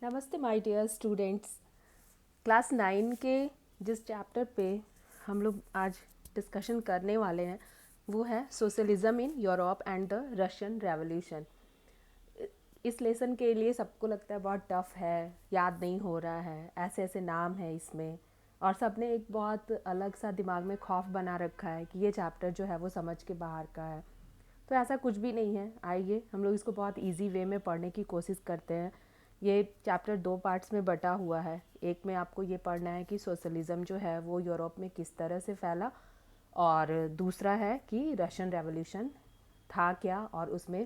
नमस्ते my dear students. Class 9 के जिस चैप्टर पे हम लोग आज डिस्कशन करने वाले हैं वो है socialism in Europe and the Russian revolution. इस लेसन के लिए सबको लगता है बहुत टफ है, याद नहीं हो रहा है, ऐसे ऐसे नाम है इसमें, और सबने एक बहुत अलग सा दिमाग में खौफ बना रखा है कि ये चैप्टर जो है वो समझ के बाहर का है। तो ऐसा कुछ भी नहीं है। आइए हम लोग इसको बहुत इजी वे में पढ़ने की कोशिश करते हैं। ये चैप्टर 2 पार्ट्स में बटा हुआ है। एक में आपको ये पढ़ना है कि सोशलिज्म जो है वो यूरोप में किस तरह से फैला, और दूसरा है कि रशियन रेवोल्यूशन था क्या और उसमें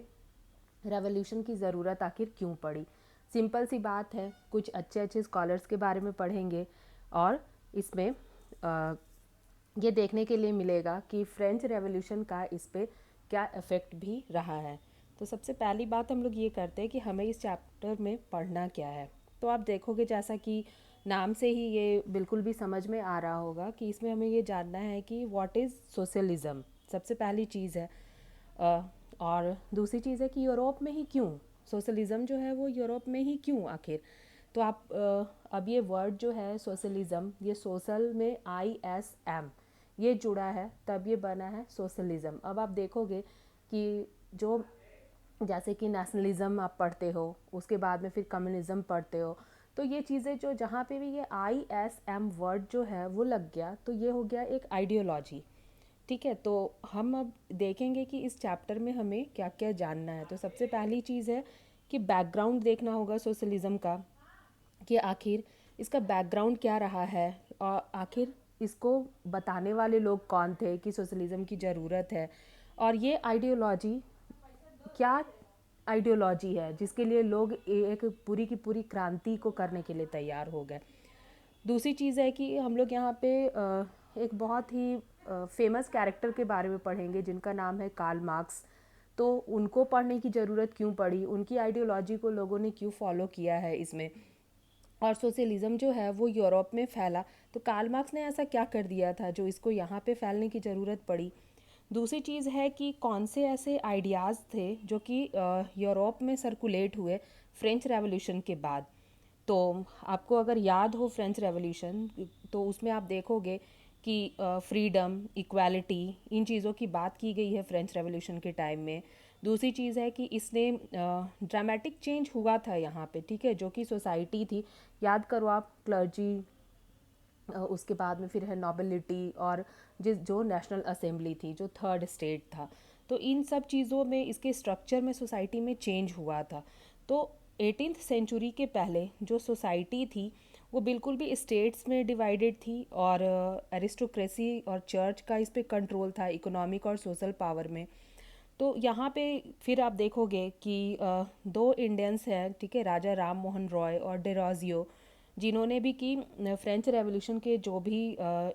रेवोल्यूशन की ज़रूरत आखिर क्यों पड़ी। सिंपल सी बात है, कुछ अच्छे अच्छे स्कॉलर्स के बारे में पढ़ेंगे और इसमें ये देखने के लिए मिलेगा कि फ्रेंच रेवोल्यूशन का इस पे क्या इफ़ेक्ट भी रहा है। तो सबसे पहली बात हम लोग ये करते हैं कि हमें इस चैप्टर में पढ़ना क्या है। तो आप देखोगे जैसा कि नाम से ही ये बिल्कुल भी समझ में आ रहा होगा कि इसमें हमें ये जानना है कि व्हाट इज़ सोशलिज्म, सबसे पहली चीज़ है। और दूसरी चीज़ है कि यूरोप में ही क्यों सोशलिज्म जो है वो यूरोप में ही क्यों आखिर। तो आप अब ये वर्ड जो है सोशलिज्म, ये सोशल में ISM ये जुड़ा है तब ये बना है सोशलिज्म। अब आप देखोगे कि जो जैसे कि नेशनलिज्म आप पढ़ते हो, उसके बाद में फिर कम्युनिज्म पढ़ते हो, तो ये चीज़ें जो जहाँ पे भी ये ISM वर्ड जो है वो लग गया तो ये हो गया एक आइडियोलॉजी। ठीक है, तो हम अब देखेंगे कि इस चैप्टर में हमें क्या क्या जानना है। तो सबसे पहली चीज़ है कि बैकग्राउंड देखना होगा सोशलिज्म का, कि आखिर इसका बैकग्राउंड क्या रहा है और आखिर इसको बताने वाले लोग कौन थे कि सोशलिज्म की ज़रूरत है, और ये आइडियोलॉजी क्या आइडियोलॉजी है जिसके लिए लोग एक पूरी की पूरी क्रांति को करने के लिए तैयार हो गए। दूसरी चीज़ है कि हम लोग यहाँ पे एक बहुत ही फेमस कैरेक्टर के बारे में पढ़ेंगे जिनका नाम है कार्ल मार्क्स। तो उनको पढ़ने की ज़रूरत क्यों पड़ी, उनकी आइडियोलॉजी को लोगों ने क्यों फॉलो किया है इसमें, और सोशलिज्म जो है वो यूरोप में फैला तो कार्ल मार्क्स ने ऐसा क्या कर दिया था जो इसको यहाँ पे फैलने की ज़रूरत पड़ी। दूसरी चीज़ है कि कौन से ऐसे आइडियाज़ थे जो कि यूरोप में सर्कुलेट हुए फ्रेंच रेवोल्यूशन के बाद। तो आपको अगर याद हो फ्रेंच रेवोल्यूशन, तो उसमें आप देखोगे कि फ्रीडम, इक्वालिटी, इन चीज़ों की बात की गई है फ्रेंच रेवोल्यूशन के टाइम में। दूसरी चीज़ है कि इसने ड्रामेटिक चेंज हुआ था यहाँ पे, ठीक है, जो कि सोसाइटी थी। याद करो आप, क्लर्जी, उसके बाद में फिर है नोबिलिटी, और जो नेशनल असेंबली थी, जो थर्ड स्टेट था। तो इन सब चीज़ों में इसके स्ट्रक्चर में सोसाइटी में चेंज हुआ था। तो 18th सेंचुरी के पहले जो सोसाइटी थी वो बिल्कुल भी स्टेट्स में डिवाइडेड थी, और एरिस्टोक्रेसी और चर्च का इस पे कंट्रोल था इकोनॉमिक और सोशल पावर में। तो यहाँ पे फिर आप देखोगे कि दो इंडियंस हैं, ठीक है, राजा राम मोहन रॉय और डेरोजियो, जिन्होंने भी कि फ्रेंच रेवोल्यूशन के जो भी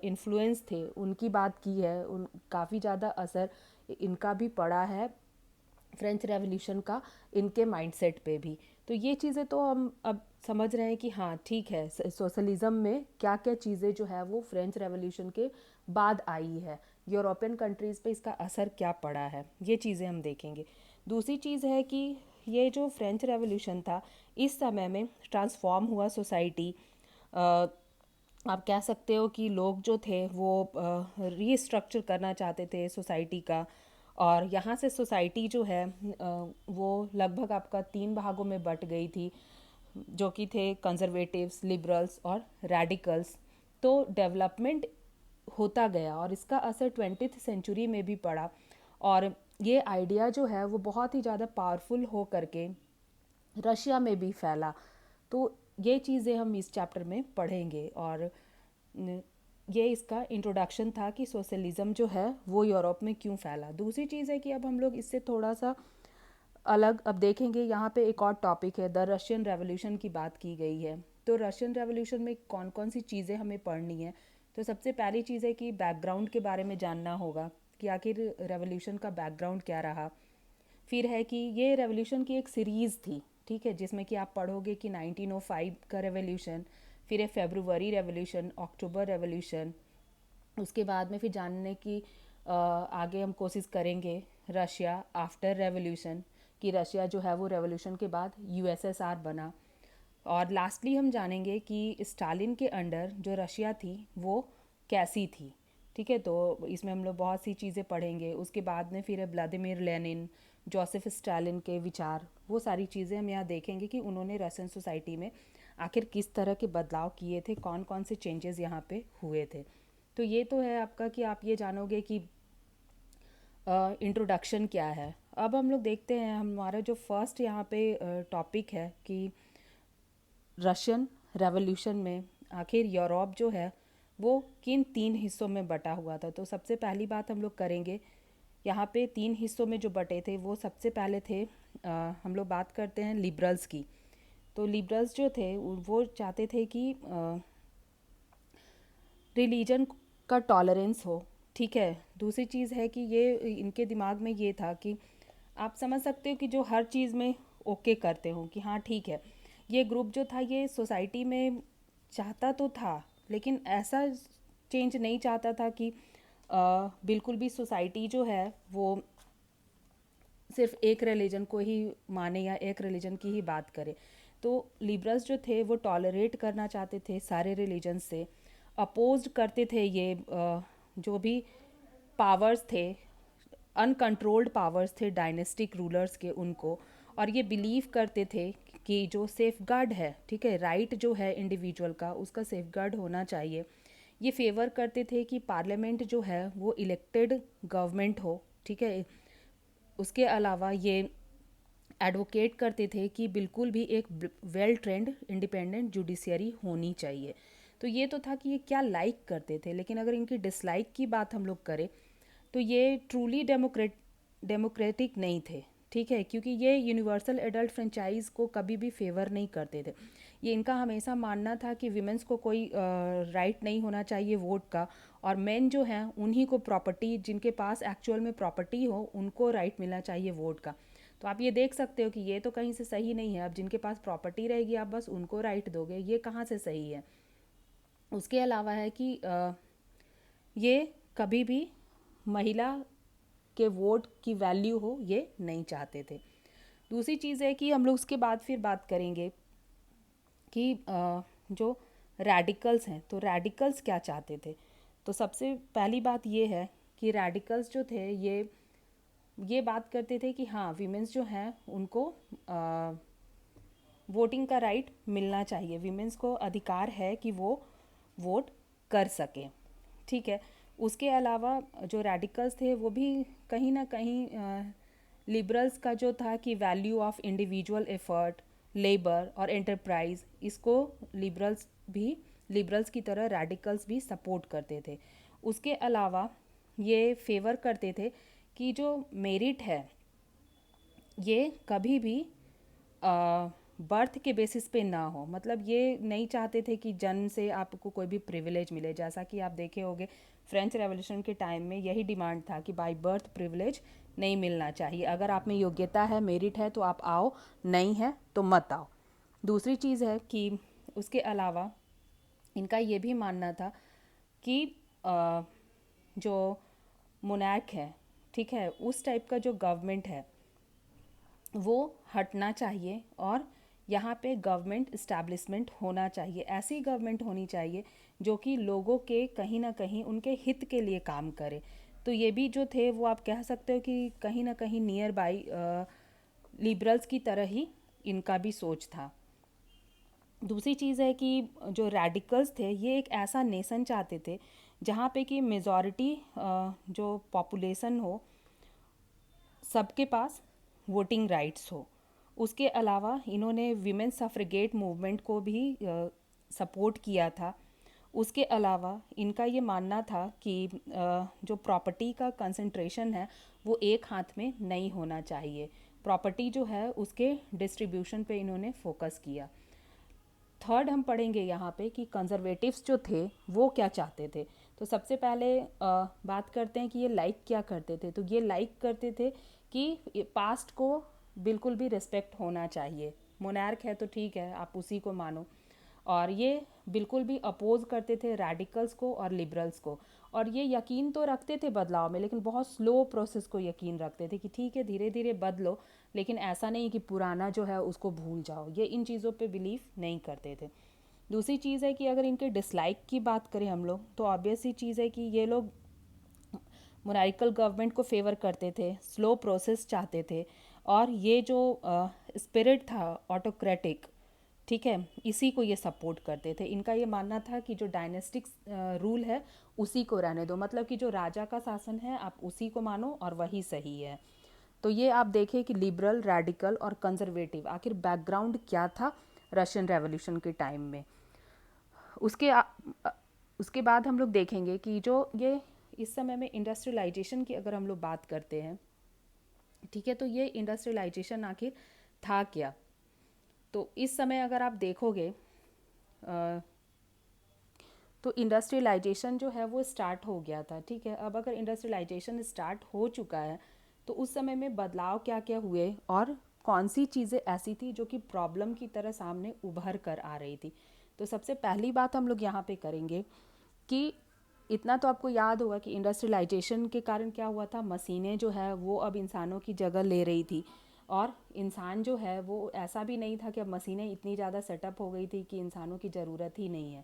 इन्फ्लुएंस थे उनकी बात की है। उन काफ़ी ज़्यादा असर इनका भी पड़ा है फ्रेंच रेवोल्यूशन का, इनके माइंडसेट पे भी। तो ये चीज़ें तो हम अब समझ रहे हैं कि हाँ ठीक है, सोशलिज्म में क्या क्या चीज़ें जो है वो फ्रेंच रेवोल्यूशन के बाद आई है, यूरोपियन कंट्रीज़ पे इसका असर क्या पड़ा है, ये चीज़ें हम देखेंगे। दूसरी चीज़ है कि ये जो फ्रेंच रेवोल्यूशन था इस समय में ट्रांसफॉर्म हुआ सोसाइटी। आप कह सकते हो कि लोग जो थे वो रीस्ट्रक्चर करना चाहते थे सोसाइटी का, और यहाँ से सोसाइटी जो है वो लगभग आपका 3 भागों में बट गई थी, जो कि थे कंजर्वेटिव्स, लिबरल्स और रेडिकल्स। तो डेवलपमेंट होता गया और इसका असर 20th सेंचुरी में भी पड़ा, और ये आइडिया जो है वो बहुत ही ज़्यादा पावरफुल हो करके रशिया में भी फैला। तो ये चीज़ें हम इस चैप्टर में पढ़ेंगे, और ये इसका इंट्रोडक्शन था कि सोशलिज्म जो है वो यूरोप में क्यों फैला। दूसरी चीज़ है कि अब हम लोग इससे थोड़ा सा अलग अब देखेंगे। यहाँ पे एक और टॉपिक है, द रशियन रेवोल्यूशन की बात की गई है। तो रशियन रेवोल्यूशन में कौन कौन सी चीज़ें हमें पढ़नी है। तो सबसे पहली चीज़ है कि बैकग्राउंड के बारे में जानना होगा कि आखिर रेवोल्यूशन का बैकग्राउंड क्या रहा। फिर है कि ये रेवोल्यूशन की एक सीरीज़ थी, ठीक है, जिसमें कि आप पढ़ोगे कि 1905 का रेवोल्यूशन, फिर है फेब्रुवरी रेवोल्यूशन, अक्टूबर रेवोल्यूशन। उसके बाद में फिर जानने की आगे हम कोशिश करेंगे रशिया आफ्टर रेवोल्यूशन, कि रशिया जो है वो रेवोल्यूशन के बाद USSR बना। और लास्टली हम जानेंगे कि स्टालिन के अंडर जो रशिया थी वो कैसी थी। ठीक है, तो इसमें हम लोग बहुत सी चीज़ें पढ़ेंगे। उसके बाद में फिर है व्लादिमीर लेनिन, जोसेफ स्टालिन के विचार, वो सारी चीज़ें हम यहाँ देखेंगे कि उन्होंने रशियन सोसाइटी में आखिर किस तरह के बदलाव किए थे, कौन कौन से चेंजेस यहाँ पे हुए थे। तो ये तो है आपका कि आप ये जानोगे कि इंट्रोडक्शन क्या है। अब हम लोग देखते हैं, हमारा जो फर्स्ट यहाँ पे टॉपिक है कि रशियन रेवोल्यूशन में आखिर यूरोप जो है वो किन 3 हिस्सों में बटा हुआ था। तो सबसे पहली बात हम लोग करेंगे, यहाँ पे 3 हिस्सों में जो बटे थे वो सबसे पहले थे, हम लोग बात करते हैं लिबरल्स की। तो लिबरल्स जो थे वो चाहते थे कि रिलीजन का टॉलरेंस हो। ठीक है, दूसरी चीज़ है कि ये इनके दिमाग में ये था कि आप समझ सकते हो कि जो हर चीज़ में ओके करते हो कि हाँ ठीक है। ये ग्रुप जो था ये सोसाइटी में चाहता तो था, लेकिन ऐसा चेंज नहीं चाहता था कि बिल्कुल भी सोसाइटी जो है वो सिर्फ एक रिलीजन को ही माने या एक रिलीजन की ही बात करे। तो लिबरल्स जो थे वो टॉलरेट करना चाहते थे सारे रिलीजन से, अपोज करते थे ये जो भी पावर्स थे, अनकंट्रोल्ड पावर्स थे डायनेस्टिक रूलर्स के उनको, और ये बिलीव करते थे कि जो सेफ गार्ड है, ठीक है, राइट जो है इंडिविजुअल का उसका सेफ गार्ड होना चाहिए। ये फेवर करते थे कि पार्लियामेंट जो है वो इलेक्टेड गवर्नमेंट हो। ठीक है, उसके अलावा ये एडवोकेट करते थे कि बिल्कुल भी एक वेल ट्रेंड इंडिपेंडेंट जुडिशियरी होनी चाहिए। तो ये तो था कि ये क्या लाइक करते थे, लेकिन अगर इनकी डिसलाइक की बात हम लोग करें तो ये ट्रूली डेमोक्रेटिक नहीं थे। ठीक है, क्योंकि ये यूनिवर्सल एडल्ट फ्रेंचाइज को कभी भी फेवर नहीं करते थे। ये इनका हमेशा मानना था कि विमेंस को कोई राइट नहीं होना चाहिए वोट का, और मेन जो हैं उन्हीं को प्रॉपर्टी, जिनके पास एक्चुअल में प्रॉपर्टी हो उनको राइट मिलना चाहिए वोट का। तो आप ये देख सकते हो कि ये तो कहीं से सही नहीं है। अब जिनके पास प्रॉपर्टी रहेगी आप बस उनको राइट दोगे, ये कहाँ से सही है। उसके अलावा है कि ये कभी भी महिला के वोट की वैल्यू हो ये नहीं चाहते थे। दूसरी चीज़ है कि हम लोग उसके बाद फिर बात करेंगे कि जो रेडिकल्स हैं, तो रेडिकल्स क्या चाहते थे। तो सबसे पहली बात ये है कि रेडिकल्स जो थे ये बात करते थे कि हाँ वीमेंस जो हैं उनको वोटिंग का राइट मिलना चाहिए, वीमेंस को अधिकार है कि वो वोट कर सकें। ठीक है, उसके अलावा जो रेडिकल्स थे वो भी कहीं ना कहीं लिबरल्स का जो था कि value of individual effort, labour और एंटरप्राइज, इसको लिबरल्स की तरह रेडिकल्स भी सपोर्ट करते थे। उसके अलावा ये फेवर करते थे कि जो मेरिट है ये कभी भी बर्थ के बेसिस पे ना हो। मतलब ये नहीं चाहते थे कि जन्म से आपको कोई भी प्रिविलेज मिले। जैसा कि आप देखे होंगे फ्रेंच रेवोल्यूशन के टाइम में यही डिमांड था कि बाय बर्थ प्रिविलेज नहीं मिलना चाहिए। अगर आप में योग्यता है, मेरिट है तो आप आओ, नहीं है तो मत आओ। दूसरी चीज़ है कि उसके अलावा इनका ये भी मानना था कि जो मोनार्क है, ठीक है, उस टाइप का जो गवर्नमेंट है वो हटना चाहिए और यहाँ पे गवर्नमेंट इस्टेब्लिशमेंट होना चाहिए। ऐसी गवर्नमेंट होनी चाहिए जो कि लोगों के कहीं ना कहीं उनके हित के लिए काम करे। तो ये भी जो थे वो आप कह सकते हो कि कहीं ना कहीं नियर बाई लिबरल्स की तरह ही इनका भी सोच था। दूसरी चीज़ है कि जो रेडिकल्स थे ये एक ऐसा नेशन चाहते थे जहाँ पे कि मेजॉरिटी जो पॉपुलेशन हो सबके पास वोटिंग राइट्स हो। उसके अलावा इन्होंने विमेन सफ्रेगेट मूवमेंट को भी सपोर्ट किया था। उसके अलावा इनका ये मानना था कि जो प्रॉपर्टी का कंसंट्रेशन है वो एक हाथ में नहीं होना चाहिए। प्रॉपर्टी जो है उसके डिस्ट्रीब्यूशन पे इन्होंने फोकस किया। थर्ड हम पढ़ेंगे यहाँ पे कि कंजर्वेटिव्स जो थे वो क्या चाहते थे। तो सबसे पहले बात करते हैं कि ये लाइक क्या करते थे। तो ये लाइक करते थे कि पास्ट को बिल्कुल भी रिस्पेक्ट होना चाहिए। मोनार्क है तो ठीक है, आप उसी को मानो। और ये बिल्कुल भी अपोज करते थे रेडिकल्स को और लिबरल्स को। और ये यकीन तो रखते थे बदलाव में, लेकिन बहुत स्लो प्रोसेस को यकीन रखते थे कि ठीक है धीरे धीरे बदलो, लेकिन ऐसा नहीं कि पुराना जो है उसको भूल जाओ, ये इन चीज़ों पे बिलीव नहीं करते थे। दूसरी चीज़ है कि अगर इनके डिसलाइक की बात करें हम लोग, तो ऑब्वियस सी चीज़ है कि ये लोग मोनार्किकल गवर्नमेंट को फेवर करते थे, स्लो प्रोसेस चाहते थे, और ये जो स्पिरिट था ऑटोक्रेटिक, ठीक है, इसी को ये सपोर्ट करते थे। इनका ये मानना था कि जो डायनेस्टिक रूल है उसी को रहने दो, मतलब कि जो राजा का शासन है आप उसी को मानो और वही सही है। तो ये आप देखें कि लिबरल, रेडिकल और कंजर्वेटिव आखिर बैकग्राउंड क्या था रशियन रेवोल्यूशन के टाइम में। उसके उसके बाद हम लोग देखेंगे कि जो ये इस समय में इंडस्ट्रियलाइजेशन की अगर हम लोग बात करते हैं, ठीक है, तो ये इंडस्ट्रियलाइजेशन आखिर था क्या। तो इस समय अगर आप देखोगे तो इंडस्ट्रियलाइजेशन जो है वो स्टार्ट हो गया था, ठीक है। अब अगर इंडस्ट्रियलाइजेशन स्टार्ट हो चुका है तो उस समय में बदलाव क्या क्या हुए और कौन सी चीज़ें ऐसी थी जो कि प्रॉब्लम की तरह सामने उभर कर आ रही थी। तो सबसे पहली बात हम लोग यहाँ पे करेंगे कि इतना तो आपको याद होगा कि इंडस्ट्रियलाइजेशन के कारण क्या हुआ था, मशीनें जो है वो अब इंसानों की जगह ले रही थी, और इंसान जो है वो ऐसा भी नहीं था कि अब मशीनें इतनी ज़्यादा सेटअप हो गई थी कि इंसानों की ज़रूरत ही नहीं है।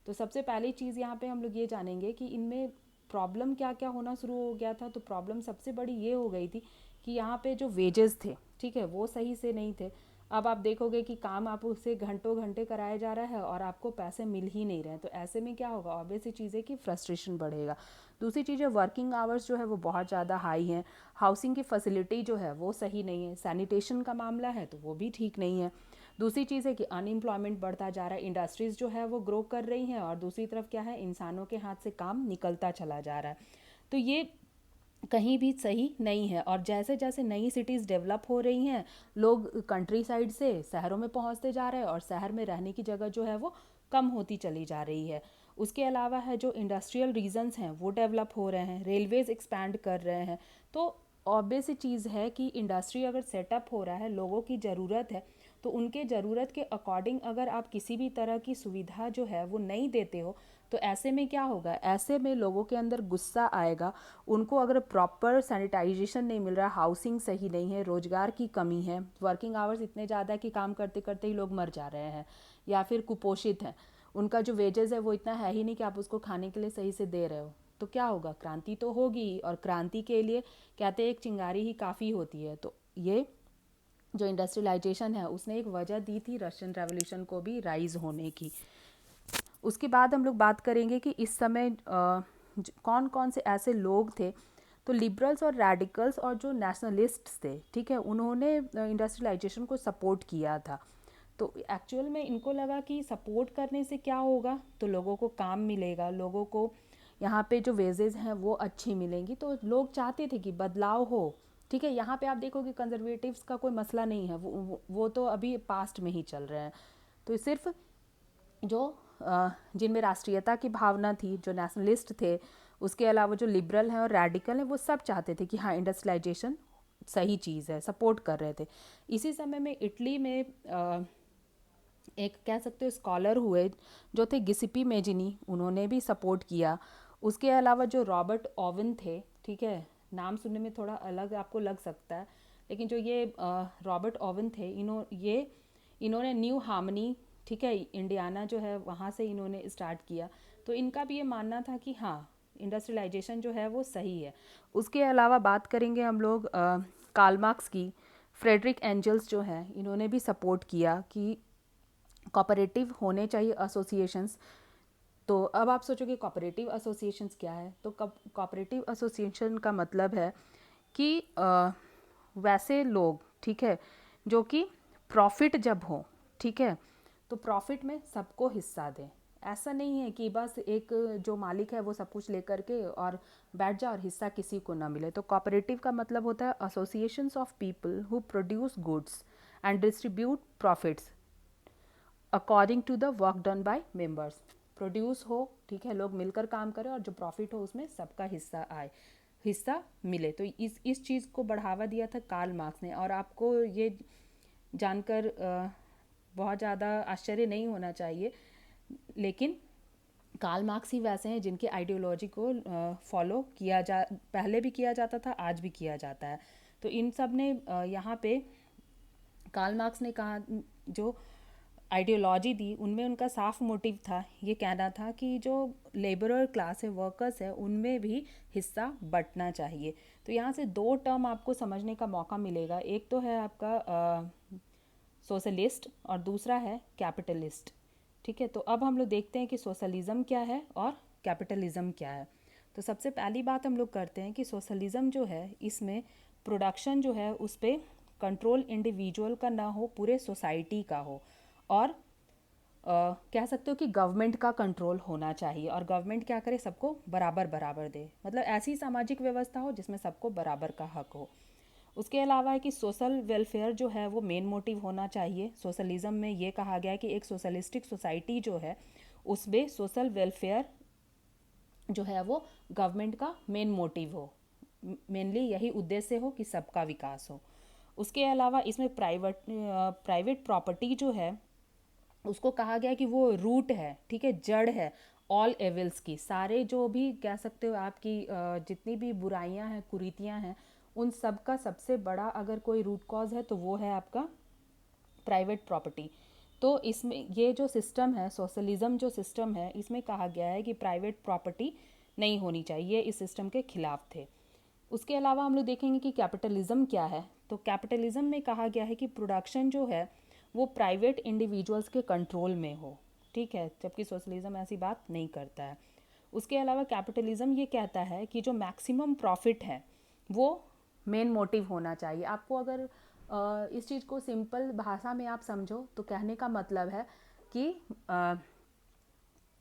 तो सबसे पहली चीज़ यहाँ पे हम लोग ये जानेंगे कि इनमें प्रॉब्लम क्या क्या होना शुरू हो गया था। तो प्रॉब्लम सबसे बड़ी ये हो गई थी कि यहाँ पे जो वेजेस थे, ठीक है, वो सही से नहीं थे। अब आप देखोगे कि काम आप उससे घंटों घंटे कराया जा रहा है और आपको पैसे मिल ही नहीं रहे हैं, तो ऐसे में क्या होगा, ऑब्वियस सी चीज़ है कि फ्रस्ट्रेशन बढ़ेगा। दूसरी चीज़ है वर्किंग आवर्स जो है वो बहुत ज़्यादा हाई हैं, हाउसिंग की फैसिलिटी जो है वो सही नहीं है, सैनिटेशन का मामला है तो वो भी ठीक नहीं है। दूसरी चीज़ है कि अनएम्प्लॉयमेंट बढ़ता जा रहा है, इंडस्ट्रीज़ जो है वो ग्रो कर रही हैं, और दूसरी तरफ क्या है, इंसानों के हाथ से काम निकलता चला जा रहा है। तो ये कहीं भी सही नहीं है। और जैसे जैसे नई सिटीज़ डेवलप हो रही हैं, लोग कंट्री साइड से शहरों में पहुंचते जा रहे हैं और शहर में रहने की जगह जो है वो कम होती चली जा रही है। उसके अलावा है जो इंडस्ट्रियल रीजन्स हैं वो डेवलप हो रहे हैं, रेलवेज़ एक्सपैंड कर रहे हैं। तो ऑब्वियस चीज़ है कि इंडस्ट्री अगर सेटअप हो रहा है, लोगों की ज़रूरत है, तो उनके ज़रूरत के अकॉर्डिंग अगर आप किसी भी तरह की सुविधा जो है वो नहीं देते हो, तो ऐसे में क्या होगा, ऐसे में लोगों के अंदर गुस्सा आएगा। उनको अगर प्रॉपर सैनिटाइजेशन नहीं मिल रहा, हाउसिंग सही नहीं है, रोज़गार की कमी है, वर्किंग आवर्स इतने ज़्यादा कि काम करते करते ही लोग मर जा रहे हैं, या फिर कुपोषित हैं, उनका जो वेजेस है वो इतना है ही नहीं कि आप उसको खाने के लिए सही से दे रहे हो, तो क्या होगा, क्रांति तो होगी। और क्रांति के लिए कहते हैं एक चिंगारी ही काफ़ी होती है। तो ये जो इंडस्ट्रियलाइजेशन है उसने एक वजह दी थी रशियन रेवोल्यूशन को भी राइज होने की। उसके बाद हम लोग बात करेंगे कि इस समय कौन कौन से ऐसे लोग थे। तो लिबरल्स और रेडिकल्स और जो नेशनलिस्ट्स थे, ठीक है, उन्होंने इंडस्ट्रियलाइजेशन को सपोर्ट किया था। तो एक्चुअल में इनको लगा कि सपोर्ट करने से क्या होगा, तो लोगों को काम मिलेगा, लोगों को यहाँ पे जो वेजेस हैं वो अच्छी मिलेंगी, तो लोग चाहते थे कि बदलाव हो। ठीक है, यहाँ पे आप देखोगे कंजर्वेटिव्स का कोई मसला नहीं है, वो तो अभी पास्ट में ही चल रहे हैं। तो सिर्फ जो जिनमें राष्ट्रीयता की भावना थी, जो नेशनलिस्ट थे, उसके अलावा जो लिबरल हैं और रेडिकल हैं, वो सब चाहते थे कि हाँ इंडस्ट्रियलाइजेशन सही चीज़ है, सपोर्ट कर रहे थे। इसी समय में इटली में एक कह सकते हो स्कॉलर हुए जो थे गिसिपी मेजिनी, उन्होंने भी सपोर्ट किया। उसके अलावा जो रॉबर्ट ओवन थे, ठीक है, नाम सुनने में थोड़ा अलग आपको लग सकता है, लेकिन जो ये रॉबर्ट ओवन थे, इन्होंने न्यू हार्मनी, ठीक है, इंडियाना जो है वहाँ से इन्होंने स्टार्ट किया। तो इनका भी ये मानना था कि हाँ इंडस्ट्रियलाइजेशन जो है वो सही है। उसके अलावा बात करेंगे हम लोग कार्ल मार्क्स की, फ्रेडरिक एंजल्स जो है इन्होंने भी सपोर्ट किया कि कोऑपरेटिव होने चाहिए एसोसिएशंस। तो अब आप सोचोगे कोऑपरेटिव एसोसिएशंस क्या है। तो कोऑपरेटिव एसोसिएशन का मतलब है कि वैसे लोग, ठीक है, जो कि प्रॉफिट जब हो, ठीक है, तो प्रॉफिट में सबको हिस्सा दें। ऐसा नहीं है कि बस एक जो मालिक है वो सब कुछ लेकर के और बैठ जाए और हिस्सा किसी को ना मिले। तो कोऑपरेटिव का मतलब होता है associations of people who produce goods and distribute profits according to the work done by members. Produce हो, ठीक है, लोग मिलकर काम करें और जो प्रॉफिट हो उसमें सबका हिस्सा आए, हिस्सा मिले। तो इस चीज़ को बढ़ावा दिया था कार्ल मार्क्स ने। और आपको ये जानकर बहुत ज़्यादा आश्चर्य नहीं होना चाहिए, लेकिन कार्ल मार्क्स ही वैसे हैं जिनके आइडियोलॉजी को फॉलो किया जा पहले भी किया जाता था, आज भी किया जाता है। तो इन सब ने यहाँ पे कार्ल मार्क्स ने कहा, जो आइडियोलॉजी दी उनमें उनका साफ मोटिव था, ये कहना था कि जो लेबरर क्लास है, वर्कर्स है, उनमें भी हिस्सा बंटना चाहिए। तो यहाँ से दो टर्म आपको समझने का मौका मिलेगा, एक तो है आपका सोशलिस्ट और दूसरा है कैपिटलिस्ट। ठीक है, तो अब हम लोग देखते हैं कि सोशलिज्म क्या है और कैपिटलिज्म क्या है। तो सबसे पहली बात हम लोग करते हैं कि सोशलिज्म जो है, इसमें प्रोडक्शन जो है उस पर कंट्रोल इंडिविजुअल का ना हो, पूरे सोसाइटी का हो, और कह सकते हो कि गवर्नमेंट का कंट्रोल होना चाहिए, और गवर्नमेंट क्या करे, सबको बराबर बराबर दे, मतलब ऐसी सामाजिक व्यवस्था हो जिसमें सबको बराबर का हक हो। उसके अलावा है कि सोशल वेलफेयर जो है वो मेन मोटिव होना चाहिए। सोशलिज्म में ये कहा गया है कि एक सोशलिस्टिक सोसाइटी जो है उसमें सोशल वेलफेयर जो है वो गवर्नमेंट का मेन मोटिव हो, मेनली यही उद्देश्य हो कि सबका विकास हो। उसके अलावा इसमें प्राइवेट प्रॉपर्टी जो है उसको कहा गया कि वो रूट है, ठीक है, जड़ है ऑल एविल्स की। सारे जो भी कह सकते हो आपकी जितनी भी बुराइयां हैं, कुरीतियां हैं, उन सब का सबसे बड़ा अगर कोई रूट कॉज है तो वो है आपका प्राइवेट प्रॉपर्टी। तो इसमें ये जो सिस्टम है, सोशलिज्म जो सिस्टम है, इसमें कहा गया है कि प्राइवेट प्रॉपर्टी नहीं होनी चाहिए, इस सिस्टम के खिलाफ थे। उसके अलावा हम लोग देखेंगे कि कैपिटलिज्म क्या है। तो कैपिटलिज्म में कहा गया है कि प्रोडक्शन जो है वो प्राइवेट इंडिविजुअल्स के कंट्रोल में हो, ठीक है, जबकि सोशलिज्म ऐसी बात नहीं करता है। उसके अलावा कैपिटलिज्म ये कहता है कि जो मैक्सिमम प्रॉफिट है वो मेन मोटिव होना चाहिए। आपको अगर इस चीज़ को सिंपल भाषा में आप समझो तो कहने का मतलब है कि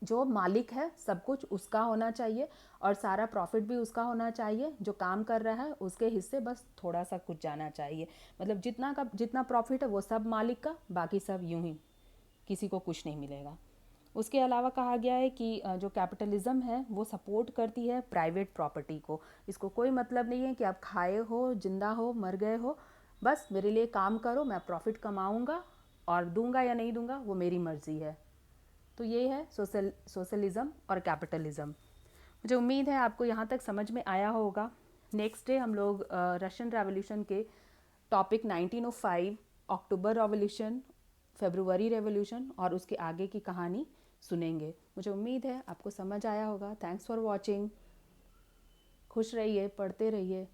जो मालिक है सब कुछ उसका होना चाहिए और सारा प्रॉफिट भी उसका होना चाहिए, जो काम कर रहा है उसके हिस्से बस थोड़ा सा कुछ जाना चाहिए। मतलब जितना प्रॉफिट है वो सब मालिक का, बाकी सब यूं ही किसी को कुछ नहीं मिलेगा। उसके अलावा कहा गया है कि जो कैपिटलिज्म है वो सपोर्ट करती है प्राइवेट प्रॉपर्टी को। इसको कोई मतलब नहीं है कि आप खाए हो, जिंदा हो, मर गए हो, बस मेरे लिए काम करो, मैं प्रॉफिट कमाऊंगा और दूंगा या नहीं दूंगा वो मेरी मर्जी है। तो ये है सोशलिज्म और कैपिटलिज्म। मुझे उम्मीद है आपको यहाँ तक समझ में आया होगा। नेक्स्ट डे हम लोग रशियन रेवोल्यूशन के टॉपिक 1905, अक्टूबर रेवोल्यूशन, फरवरी रेवोल्यूशन और उसके आगे की कहानी सुनेंगे। मुझे उम्मीद है आपको समझ आया होगा। Thanks for watching. खुश रहिए, पढ़ते रहिए।